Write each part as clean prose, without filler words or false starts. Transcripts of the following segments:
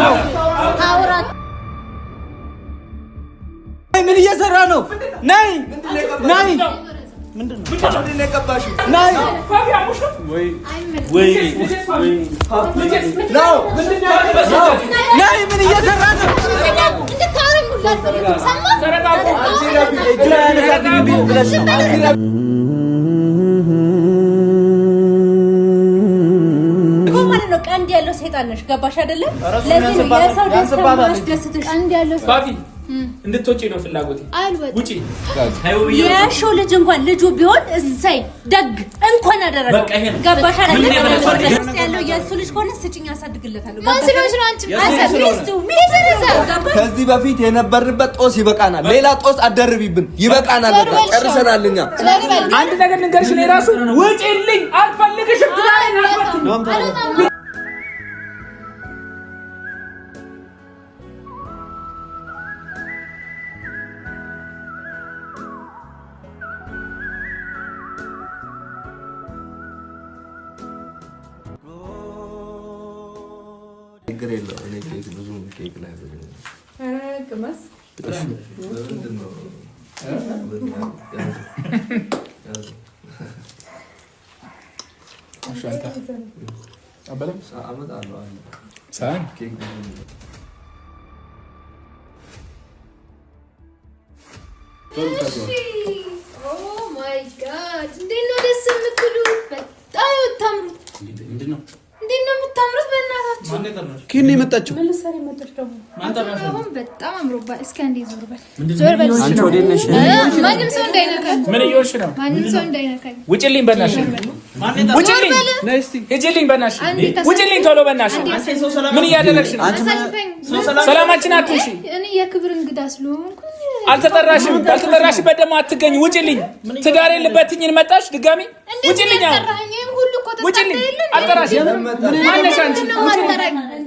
ነው? አውራት ምን እየሰራ ነው? ነይ ነይ ምንድነው የቀባሽው? ነይ ወይ ወይ ነው ነይ ምን እየሰራ ነው? ቀንድ ያለው ሰይጣን ነሽ። ገባሽ አይደለ? ለዚህ ነው የሰው ደስታ ማስደስትሽ። ቀንድ ያለው ባቢ እንድትወጪ ነው ፍላጎቴ። ውጪ የሾው ልጅ እንኳን ልጁ ቢሆን እሰይ ደግ እንኳን አደረገ። ገባሽ አይደለ? ያለው የሱ ልጅ ሆነ ስጭኝ ያሳድግለታለሁ። ማስለሽ ነው አንቺ አሰብሪስቱ ሚዘዛ ከዚህ በፊት የነበርንበት ጦስ ይበቃናል። ሌላ ጦስ አደርቢብን ይበቃናል። በቃ ጨርሰናልኛ። አንድ ነገር ልንገርሽ ነው ራሱ ውጪልኝ አልፈልግሽም ትላለኝ አልፈልግም። ችግር የለውም። እኔ ኬክ ብዙ ኬክ ላይ ቅመስ ኪኒ መጣችሁ አሁን በጣም አምሮባ። እስኪ አንዴ ዞር በል ዞር በል። አንቺ ወዴት ነሽ? ማንም ሰው እንዳይነካኝ። ምን እየሆንሽ ነው? ማንም ሰው እንዳይነካኝ። ውጪልኝ በእናትሽ፣ ውጪልኝ፣ ሂጂልኝ በእናትሽ፣ ውጪልኝ ቶሎ በእናትሽ። ምን እያደረግሽ ነው? ሰላማችን አትንሺ። እኔ የክብር እንግዳ ስለሆንኩ አልተጠራሽም። ባልተጠራሽበት ደግሞ አትገኝ። ውጪልኝ። ትዳር የለበትኝን መጣሽ ድጋሚ። ውጪልኝ፣ ውጪልኝ። አልጠራሽም። ማነሽ አንቺ?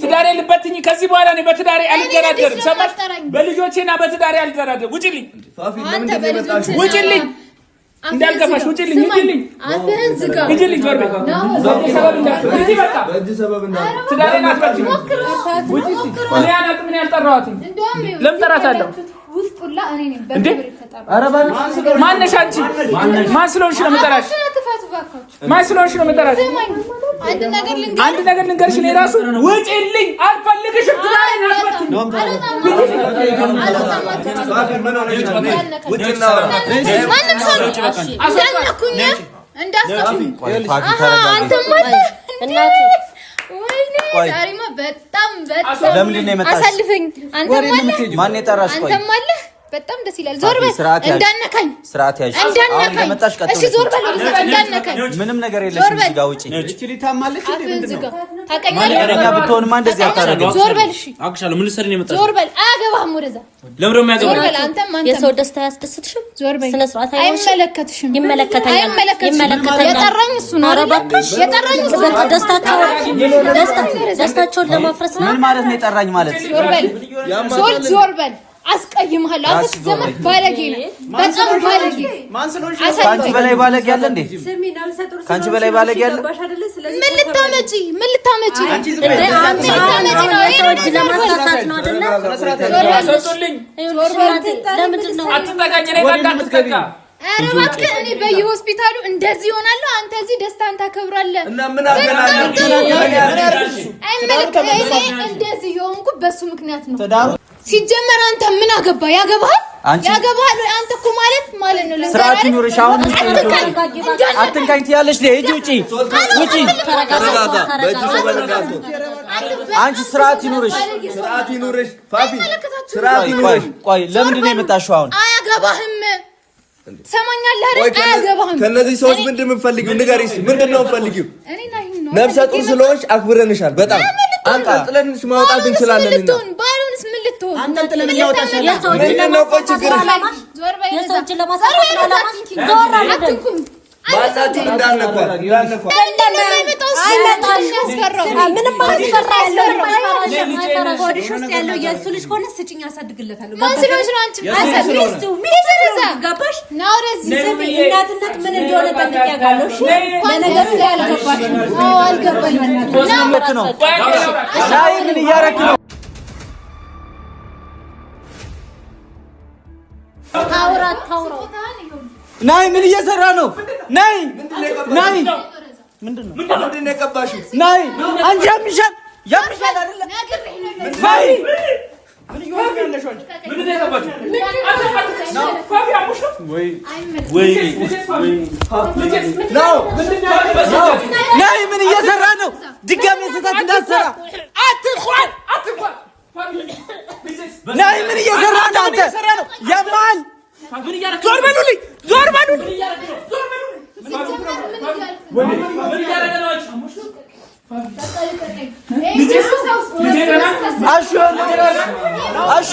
ትዳር የለበትኝ። ከዚህ በኋላ እኔ በትዳሬ አልደራደርም። ሰማሽ? በልጆቼና በትዳሬ አልደራደርም። ውጪልኝ፣ ውጪልኝ። እንዳልገፋሽ ውጪልኝ፣ ውጪልኝ። አፍህን ዝጋ። ውጪልኝ። ዞር በይ። በእጅ ሰበብ እንዳትዪ። ትዳሬን አትበትኝ። እኔ አላውቅም። እኔ አልጠራኋትም። ለምን ጠራታለሁ? ውስጡላ እኔ ነኝ እንዴ? ኧረ ማነሽ አንቺ? ማን ስለሆንሽ ነው የምጠራሽ? ማን ስለሆንሽ ነው የምጠራሽ? አንድ ነገር ልንገርሽ። እኔ እራሱ ውጪልኝ፣ አልፈልግሽም። ትዳሬን አትበትኝ። ማንም ሰው እንዳትነኩኝ፣ እንዳትነኩኝ። አንተም ማለት እናቴ ዛሬማ በጣም ለምንድን ነው የመጣሽ? አሳልፈኝ። አንተም ማለት ማን የጠራሽ? ቆይ አንተም ማለት በጣም ደስ ይላል። ዞር በል እንዳነካኝ፣ ስርዓት ያዥ። እንዳነካኝ። እሺ ዞር በል እንዳነካኝ። ምንም ነገር የለሽም እዚህ ጋር ውጪ። እቺ ሊታማለች እንዴ? ምንድነው? ታውቀኛለህ? ነገረኛ ብትሆንማ እንደዚህ አታረግም። ዞር በል። እሺ አውቅሻለሁ። ምን ልትሰሪ ነው የመጣሽው? ዞር በል። አያገባህም። ወደዛ ለምን ነው የሚያገባው? ዞር በል። አንተም የሰው ደስታ ያስደስትሽም? ዞር በል። ስነ ስርዓት አይመለከትሽም። ይመለከተኛል። የጠራኝ እሱ ነው አይደል? የጠራኝ እሱ ነው። ደስታቸውን ለማፍረስ ነው። ምን ማለት ነው የጠራኝ ማለት? ዞር በል። ዞር በል። አስቀይምሃለሁ። አንተ ዘመን ባለጌ ነህ። በጣም ባለጌ። ካንቺ በላይ ባለጌ ያለ እንዴ? ካንቺ በላይ ባለጌ ያለ? ምን ልታመጪ እንዴ? አንተ ልታመጪ ነው? ሰዎች ለማሳሳት ነው አይደለ? አሰጡልኝ። ለምንድን ነው አትጠጋኝ? እኔ ጋር እንዳትጠጋ። ኧረ እባክህ እኔ በየሆስፒታሉ እንደዚህ ይሆናለሁ። አንተ እዚህ ደስታን ታከብራለህ እና ምን አገናኘው? እንደዚህ የሆንኩ በሱ ምክንያት ነው። ሲጀመር አንተ ምን አገባ? ያገባሃል አንተ እኮ ማለት ነው። ስርዓት ይኑርሽ። አሁን አትንካኝ ትያለሽ። ሂጂ ውጪ፣ ውጪ። አንቺ ስርዓት ይኑርሽ፣ ፋፊ ስርዓት ይኑርሽ። ቆይ ለምንድን ነው የመጣሽው? አሁን አያገባህም። ሰማኛለህ አይደል? አያገባህም። ከነዚህ ሰዎች ምንድን ነው የምትፈልጊው? ንገሪኝ። ምንድን ነው የምትፈልጊው? ነፍሰ ጡር ስለሆንሽ አክብረንሻል በጣም። አንጠልጥለንሽ ማውጣት እንችላለን። ባሉንስ ምን ልትሆን አንጠልጥለን እናውጣሽ? ምንድን ነው ቆይ ችግር? የሰዎችን ለማሳሳት ነው አላማሽ? ዞር አትንኩኝ። ማሳችን እንዳልነኳ ምንም ሆድሽ ውስጥ ያለው የእሱ ልጅ ሆነ ስጭኝ ያሳድግለታለሁ። ገባሽ? እናትነት ምን እንደሆነ ጠንቅቄ አውቃለሁ። ለነገሩ ያልገባሽ አልገባኝ። ምን እያደረክ ነው? ወራ ታውራው ናይ ምን እየሰራ ነው? ናይ ናይ ምንድነው የቀባሽው? ናይ አንቺ ያምሻል አይደለ? ናይ ምን ይሆን ያለሽ አንቺ? ምንድነው የቀባሽው? ናይ ምን እየሰራ ነው? ድጋሜ ስህተት እንዳትሰራ አትኳን ናይ ምን እየሰራ ነው? አንተ ያማል ዞር በሉልኝ አሹ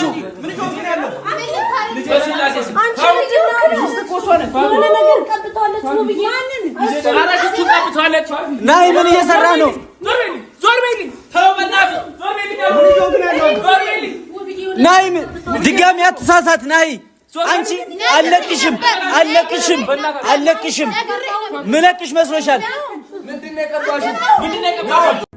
ናይ ምን እየሰራ ነው? ናይ ድጋሜ አትሳሳት ናይ አንቺ አለቅሽም ምለቅሽ መስሎሻል? ምንድነው የቀባሽው?